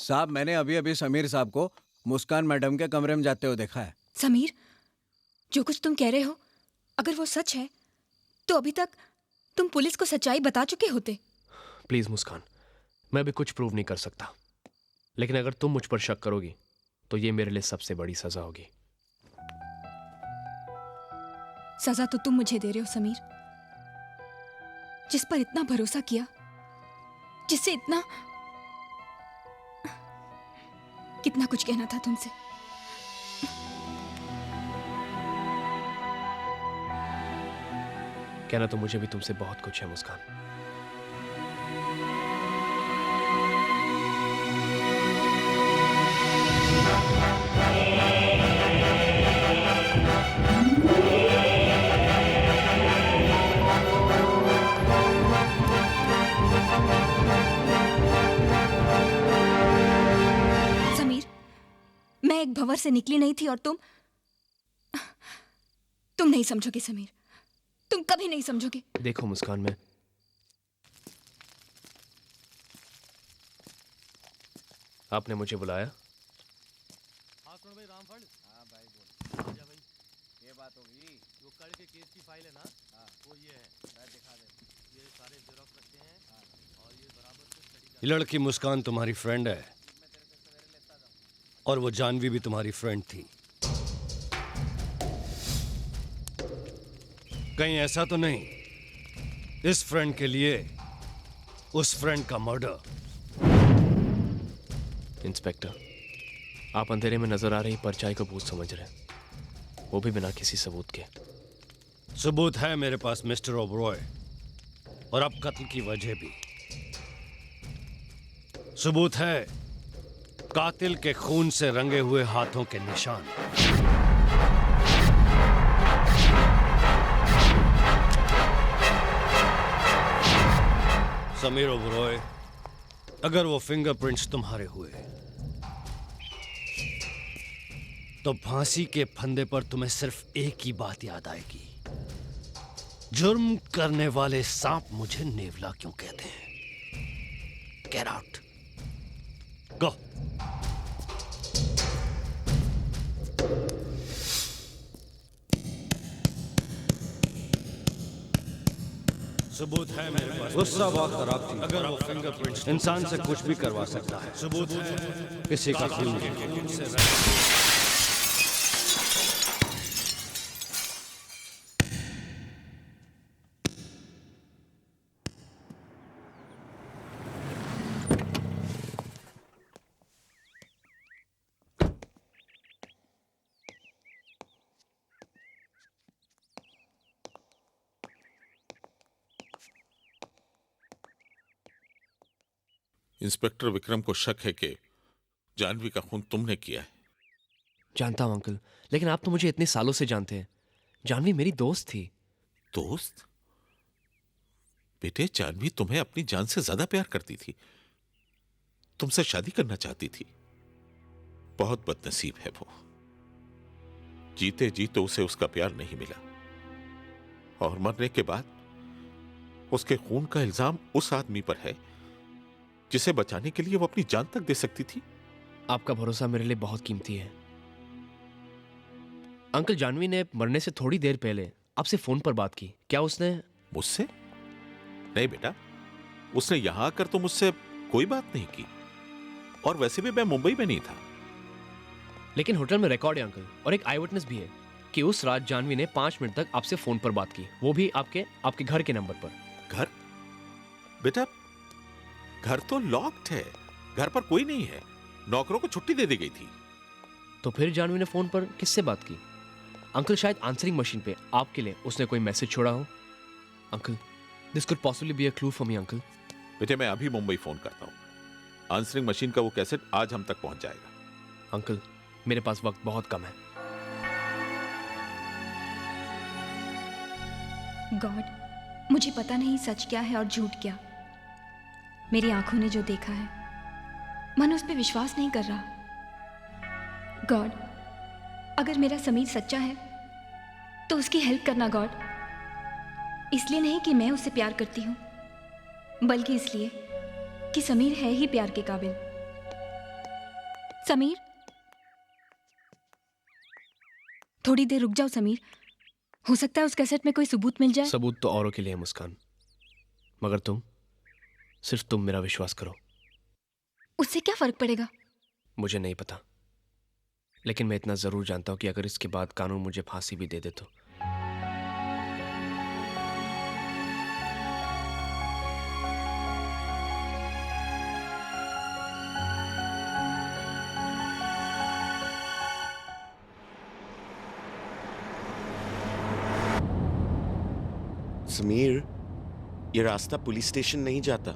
साहब, मैंने अभी अभी समीर साहब को मुस्कान मैडम के कमरे में जाते हुए देखा है। समीर, जो कुछ तुम कह रहे हो, अगर वो सच है तो अभी तक तुम पुलिस को सच्चाई बता चुके होते। प्लीज मुस्कान, मैं अभी कुछ प्रूव नहीं कर सकता, लेकिन अगर तुम मुझ पर शक करोगी तो ये मेरे लिए सबसे बड़ी सजा होगी। सजा तो तुम मुझे दे रहे हो समीर, जिस पर इतना भरोसा किया, जिससे इतना कितना कुछ कहना था तुमसे। कहना तो मुझे भी तुमसे बहुत कुछ है मुस्कान। समीर, मैं एक भंवर से निकली नहीं थी और तुम नहीं समझोगे समीर, तुम कभी नहीं समझोगे। देखो मुस्कान, मैं आपने मुझे बुलाया? हाँ सुन भाई रामफल। हाँ भाई बोल। आजा भाई, ये बात होगी। वो कल के केस की फाइल है ना? हाँ वो ये है, मैं दिखा दे। ये सारे जेरॉक्स रखते हैं। हाँ और ये बराबर से स्टडी। ये लड़की मुस्कान तुम्हारी फ्रेंड है और वो जानवी भी तुम्हारी फ्रेंड थी। कहीं ऐसा तो नहीं इस फ्रेंड के लिए उस फ्रेंड का मर्डर? इंस्पेक्टर, आप अंधेरे में नजर आ रही परछाई को भूत समझ रहे हैं, वो भी बिना किसी सबूत के। सबूत है मेरे पास मिस्टर ओबरॉय, और अब कत्ल की वजह भी। सबूत है कातिल के खून से रंगे हुए हाथों के निशान। समीर ओबरॉय, अगर वो फिंगरप्रिंट्स तुम्हारे हुए तो फांसी के फंदे पर तुम्हें सिर्फ एक ही बात याद आएगी, जुर्म करने वाले सांप मुझे नेवला क्यों कहते हैं। गेट आउट, गो। सबूत है मेरे पास। गुस्सा बहुत खराब थी। अगर वो फिंगरप्रिंट्स इंसान से कुछ भी करवा सकता है। सबूत है किसी का खून इंस्पेक्टर विक्रम को शक है कि जानवी का खून तुमने किया है। जानता हूं अंकल, लेकिन आप तो मुझे इतने सालों से जानते हैं। जानवी मेरी दोस्त थी। दोस्त? बेटे, जानवी तुम्हें अपनी जान से ज्यादा प्यार करती थी, तुमसे शादी करना चाहती थी। बहुत बदनसीब है वो, जीते जी तो उसे उसका प्यार नहीं मिला, और मरने के बाद उसके खून का इल्जाम उस आदमी पर है जिसे बचाने के लिए वो अपनी जान तक दे सकती थी। आपका भरोसा मेरे लिए बहुत कीमती है अंकल। जानवी ने मरने से थोड़ी देर पहले आपसे फोन पर बात की, क्या उसने? मुझसे? नहीं बेटा, उसने यहां आकर तो मुझसे कोई बात नहीं की, और वैसे भी मैं मुंबई में नहीं था। लेकिन होटल में रिकॉर्ड है अंकल, और एक आई विटनेस भी है कि उस रात जानवी ने 5 मिनट तक आपसे फोन पर बात की, वो भी आपके घर के नंबर पर। घर? बेटा, घर तो लॉक्ड है, घर पर कोई नहीं है, नौकरों को छुट्टी दे दी गई थी। तो फिर जानवी ने फोन पर किससे बात की? अंकल, शायद आंसरिंग मशीन पे आपके लिए उसने कोई मैसेज छोड़ा हो। Uncle, this could possibly be a clue for me uncle. बेटे, मैं अभी मुंबई फोन करता हूं, आंसरिंग मशीन का वो कैसेट आज हम तक पहुंच जाएगा। अंकल, मेरे पास वक्त बहुत कम है। गॉड, मुझे पता नहीं सच क्या है और झूठ क्या। मेरी आंखों ने जो देखा है, मन उस पर विश्वास नहीं कर रहा। गॉड, अगर मेरा समीर सच्चा है तो उसकी हेल्प करना गॉड। इसलिए नहीं कि मैं उससे प्यार करती हूं, बल्कि इसलिए कि समीर है ही प्यार के काबिल। समीर, थोड़ी देर रुक जाओ समीर। हो सकता है उस कैसेट में कोई सबूत मिल जाए। सबूत तो औरों के लिए है मुस्कान, मगर सिर्फ तुम मेरा विश्वास करो। उससे क्या फर्क पड़ेगा? मुझे नहीं पता, लेकिन मैं इतना जरूर जानता हूं कि अगर इसके बाद कानून मुझे फांसी भी दे दे तो समीर, ये रास्ता पुलिस स्टेशन नहीं जाता।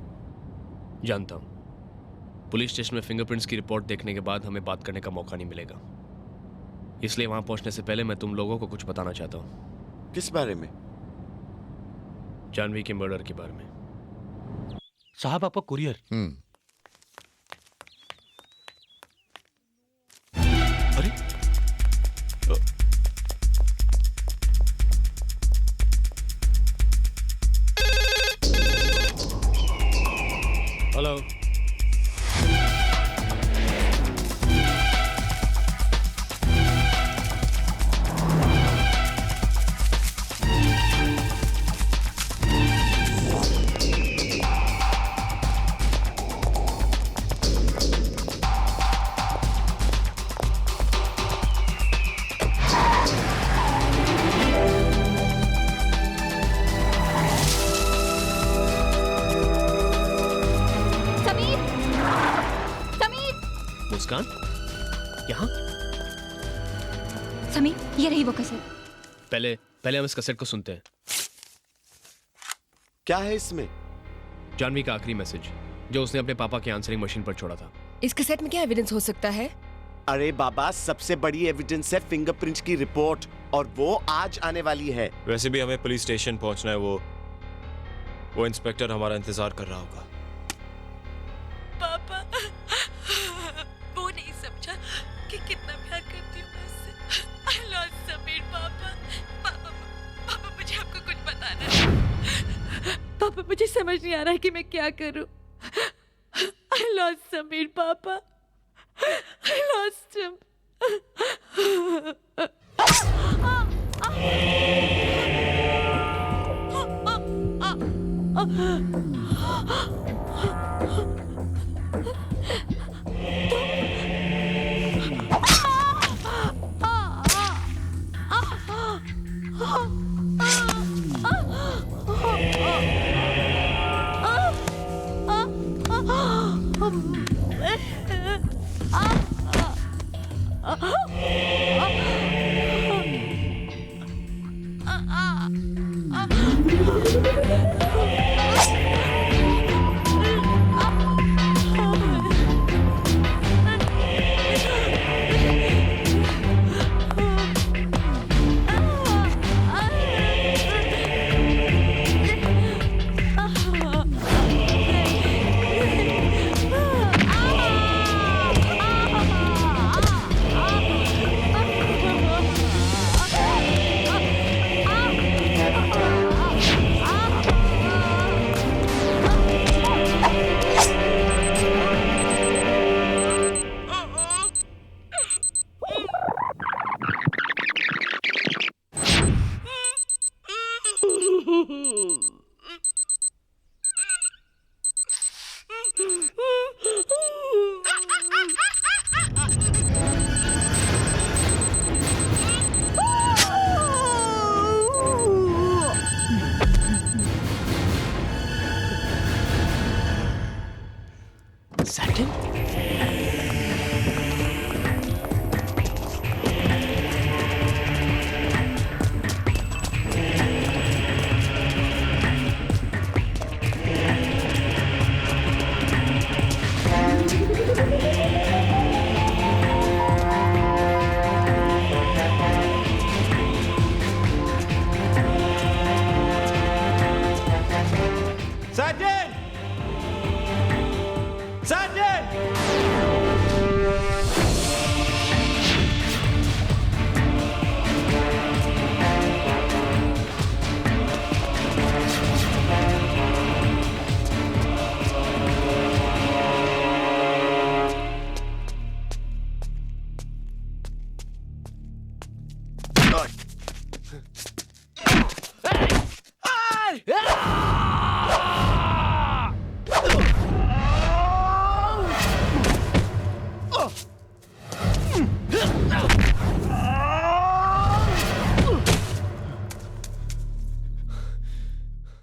जानता हूं। पुलिस स्टेशन में फिंगरप्रिंट्स की रिपोर्ट देखने के बाद हमें बात करने का मौका नहीं मिलेगा, इसलिए वहां पहुंचने से पहले मैं तुम लोगों को कुछ बताना चाहता हूं। किस बारे में? जानवी के मर्डर के बारे में। साहब आपका कुरियर। अरे हेलो। समीर, समीर, मुस्कान, यहाँ? समीर, ये रही वो कैसेट। पहले हम इस कैसेट को सुनते हैं। क्या है इसमें? जानवी का आखिरी मैसेज जो उसने अपने पापा के आंसरिंग मशीन पर छोड़ा था। इस कैसेट में क्या एविडेंस हो सकता है? अरे बाबा, सबसे बड़ी एविडेंस है फिंगरप्रिंट्स की रिपोर्ट, और वो आज आने वाली है। वैसे भी हमें पुलिस स्टेशन पहुंचना है। वो इंस्पेक्टर हमारा इंतजार कर रहा होगा। पापा, वो नहीं समझा कि कितना प्यार करती हूँ मैं उससे। I lost समीर पापा। पापा मुझे आपको कुछ बताना है। पापा मुझे समझ नहीं आ रहा है कि मैं क्या करूँ। I lost समीर पापा। I lost him। हैं।